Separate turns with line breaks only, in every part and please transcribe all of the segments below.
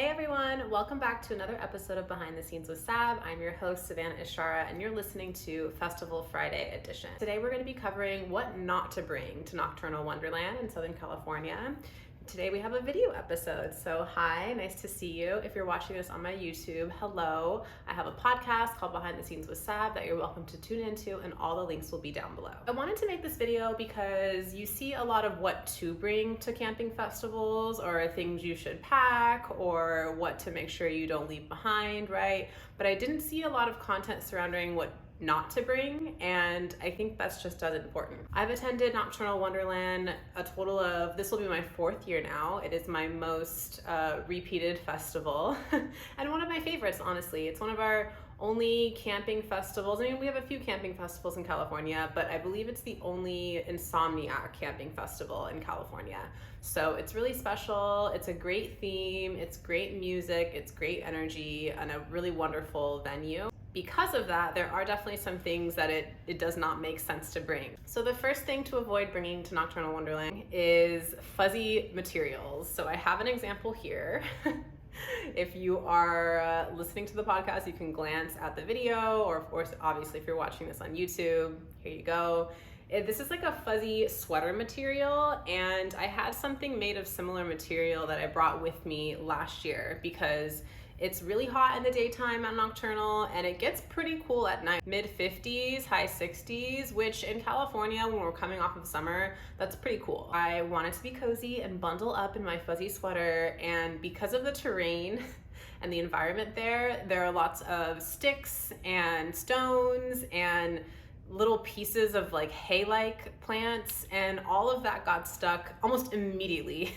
Hey everyone, welcome back to another episode of Behind the Scenes with Sab. I'm your host, Savannah, and you're listening to Festival Friday edition. Today we're going to be covering what not to bring to Nocturnal Wonderland in Southern California. Today we have a video episode, so hi, nice to see you. If you're watching this on my YouTube, hello. I have a podcast called Behind the Scenes with Sab that you're welcome to tune into, and all the links will be down below. I wanted to make this video because you see a lot of what to bring to camping festivals, or things you should pack, or what to make sure you don't leave behind, right? But I didn't see a lot of content surrounding what not to bring, and I think that's just as important. I've attended Nocturnal Wonderland a total of, this will be my 4th year now. It is my most repeated festival and one of my favorites, honestly. It's one of our only camping festivals. I mean, we have a few camping festivals in California, but I believe it's the only insomniac camping festival in California. So it's really special. It's a great theme. It's great music. It's great energy and a really wonderful venue. Because of that, there are definitely some things that it does not make sense to bring. So the first thing to avoid bringing to Nocturnal Wonderland is fuzzy materials. So I have an example here. If you are listening to the podcast, you can glance at the video, or of course, obviously, if you're watching this on YouTube, here you go. This is like a fuzzy sweater material, and I had something made of similar material that I brought with me last year because it's really hot in the daytime at Nocturnal, and it gets pretty cool at night. Mid-50s, high 60s, which in California, when we're coming off of summer, that's pretty cool. I wanted to be cozy and bundle up in my fuzzy sweater, and because of the terrain and the environment there are lots of sticks and stones and little pieces of like hay-like plants, and all of that got stuck almost immediately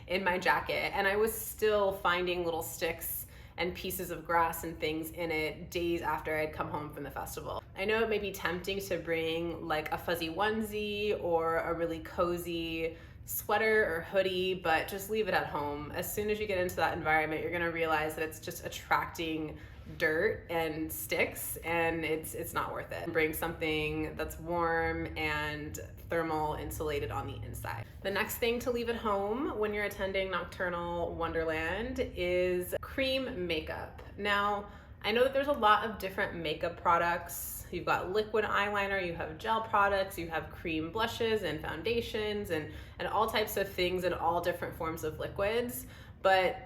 in my jacket, and I was still finding little sticks and pieces of grass and things in it days after I'd come home from the festival. I know it may be tempting to bring like a fuzzy onesie or a really cozy sweater or hoodie, but just leave it at home. As soon as you get into that environment, you're gonna realize that it's just attracting dirt and sticks, and it's not worth it. Bring something that's warm and thermal insulated on the inside. The next thing to leave at home when you're attending Nocturnal Wonderland is cream makeup. Now, I know that there's a lot of different makeup products. You've got liquid eyeliner, you have gel products, you have cream blushes and foundations and all types of things in all different forms of liquids. But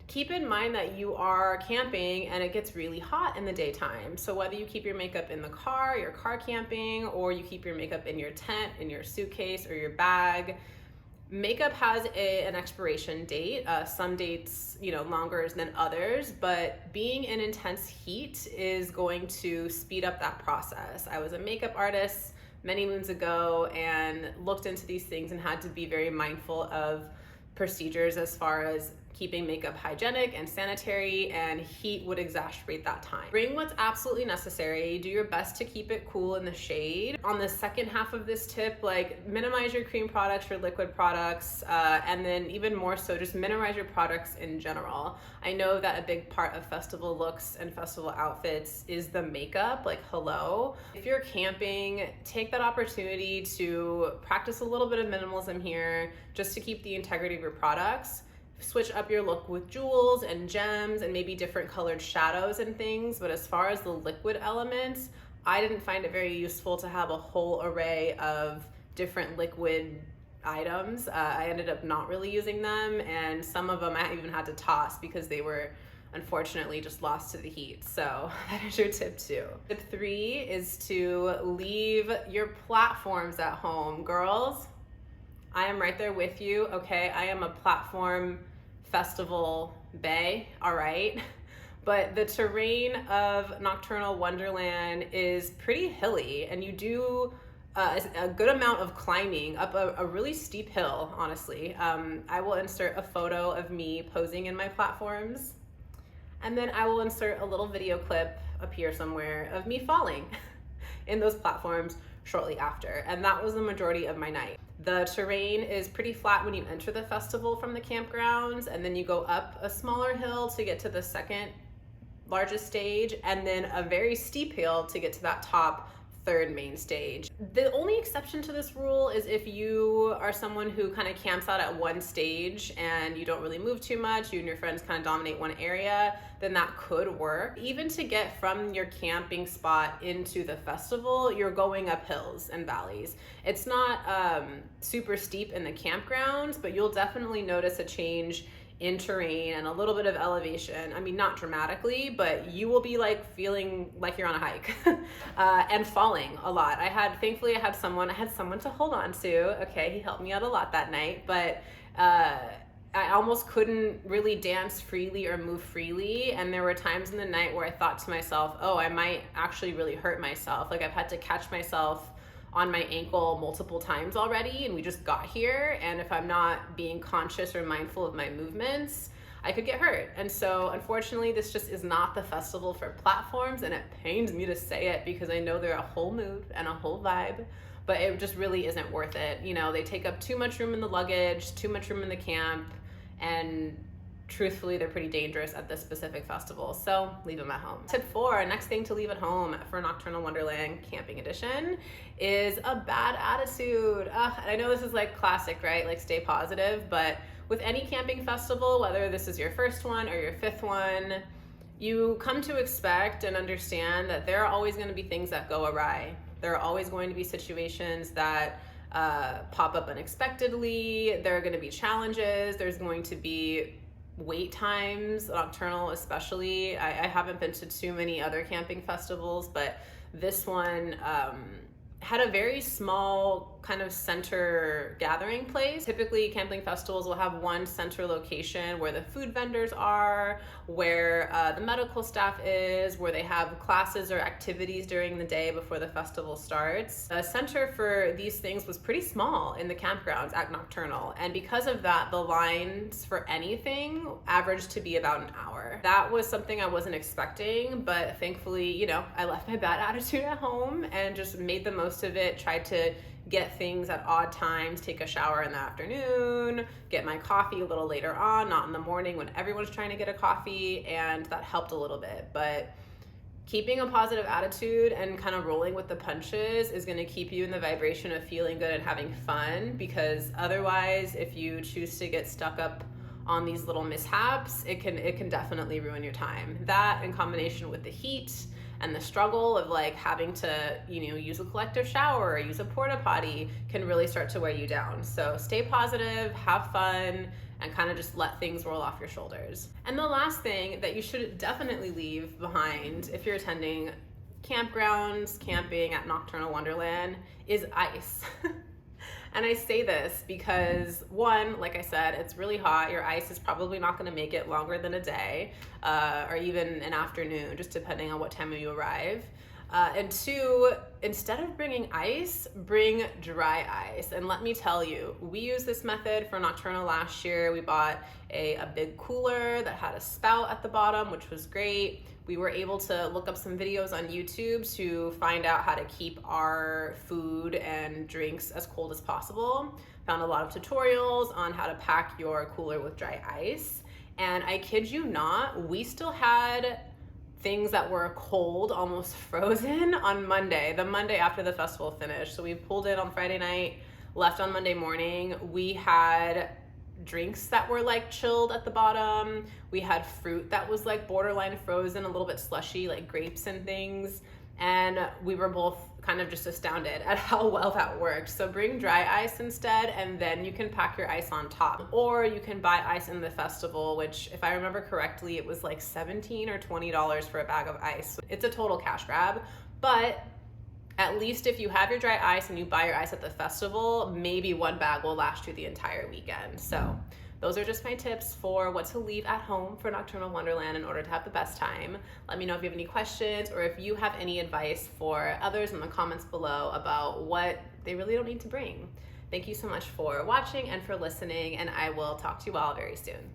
keep in mind that you are camping and it gets really hot in the daytime. So whether you keep your makeup in the car, you're car camping, or you keep your makeup in your tent, in your suitcase, or your bag, makeup has an expiration date. Some dates, longer than others, but being in intense heat is going to speed up that process. I was a makeup artist many moons ago and looked into these things and had to be very mindful of procedures as far as keeping makeup hygienic and sanitary, and heat would exacerbate that time. Bring what's absolutely necessary. Do your best to keep it cool in the shade. On the second half of this tip, like minimize your cream products, your liquid products, and then even more so, just minimize your products in general. I know that a big part of festival looks and festival outfits is the makeup, like hello. If you're camping, take that opportunity to practice a little bit of minimalism here, just to keep the integrity of your products. Switch up your look with jewels and gems and maybe different colored shadows and things. But as far as the liquid elements, I didn't find it very useful to have a whole array of different liquid items. I ended up not really using them, and some of them I even had to toss because they were unfortunately just lost to the heat. So that is your tip 2. Tip 3 is to leave your platforms at home. Girls, I am right there with you, okay? I am a platform festival bae, all right? But the terrain of Nocturnal Wonderland is pretty hilly, and you do a good amount of climbing up a really steep hill, honestly. I will insert a photo of me posing in my platforms, and then I will insert a little video clip up here somewhere of me falling in those platforms shortly after, and that was the majority of my night. The terrain is pretty flat when you enter the festival from the campgrounds, and then you go up a smaller hill to get to the second largest stage, and then a very steep hill to get to that top third main stage. The only exception to this rule is if you are someone who kind of camps out at one stage and you don't really move too much, you and your friends kind of dominate one area, then that could work. Even to get from your camping spot into the festival, you're going up hills and valleys. It's not super steep in the campgrounds, but you'll definitely notice a change in terrain and a little bit of elevation. I mean, not dramatically, but you will be like feeling like you're on a hike and falling a lot. Thankfully I had someone to hold on to. Okay, he helped me out a lot that night, but I almost couldn't really dance freely or move freely. And there were times in the night where I thought to myself, oh, I might actually really hurt myself. Like I've had to catch myself on my ankle multiple times already, and we just got here, and if I'm not being conscious or mindful of my movements, I could get hurt. And so unfortunately this just is not the festival for platforms, and it pains me to say it because I know they're a whole mood and a whole vibe, but it just really isn't worth it. You know, they take up too much room in the luggage, too much room in the camp, and truthfully, they're pretty dangerous at this specific festival, so leave them at home. Tip 4, next thing to leave at home for Nocturnal Wonderland Camping Edition is a bad attitude. I know this is like classic, right? Like stay positive, but with any camping festival, whether this is your first one or your 5th one, you come to expect and understand that there are always going to be things that go awry. There are always going to be situations that pop up unexpectedly. There are going to be challenges. There's going to be wait times, Nocturnal especially. I haven't been to too many other camping festivals, but this one had a very small kind of center gathering place. Typically camping festivals will have one center location where the food vendors are, where the medical staff is, where they have classes or activities during the day before the festival starts. The center for these things was pretty small in the campgrounds at Nocturnal, and because of that, the lines for anything averaged to be about an hour. That was something I wasn't expecting, but thankfully, you know, I left my bad attitude at home and just made the most of it, tried to get things at odd times, take a shower in the afternoon, get my coffee a little later on, not in the morning when everyone's trying to get a coffee, and that helped a little bit. But keeping a positive attitude and kind of rolling with the punches is going to keep you in the vibration of feeling good and having fun, because otherwise, if you choose to get stuck up on these little mishaps, it can definitely ruin your time. That, in combination with the heat and the struggle of like having to, you know, use a collective shower or use a porta potty, can really start to wear you down. So stay positive, have fun, and kind of just let things roll off your shoulders. And the last thing that you should definitely leave behind if you're attending campgrounds, camping at Nocturnal Wonderland, is ice. And I say this because, one, like I said, it's really hot. Your ice is probably not going to make it longer than a day or even an afternoon, just depending on what time you arrive. And two, instead of bringing ice, bring dry ice. And let me tell you, we used this method for Nocturnal last year. We bought a big cooler that had a spout at the bottom, which was great. We were able to look up some videos on YouTube to find out how to keep our food and drinks as cold as possible. Found a lot of tutorials on how to pack your cooler with dry ice. And I kid you not, we still had things that were cold, almost frozen on Monday, the Monday after the festival finished. So we pulled in on Friday night, left on Monday morning. We had drinks that were like chilled at the bottom. We had fruit that was like borderline frozen, a little bit slushy, like grapes and things. And we were both kind of just astounded at how well that worked. So bring dry ice instead, and then you can pack your ice on top. Or you can buy ice in the festival, which, if I remember correctly, it was like $17 or $20 for a bag of ice. It's a total cash grab, but at least if you have your dry ice and you buy your ice at the festival, maybe one bag will last you the entire weekend. So those are just my tips for what to leave at home for Nocturnal Wonderland in order to have the best time. Let me know if you have any questions or if you have any advice for others in the comments below about what they really don't need to bring. Thank you so much for watching and for listening, and I will talk to you all very soon.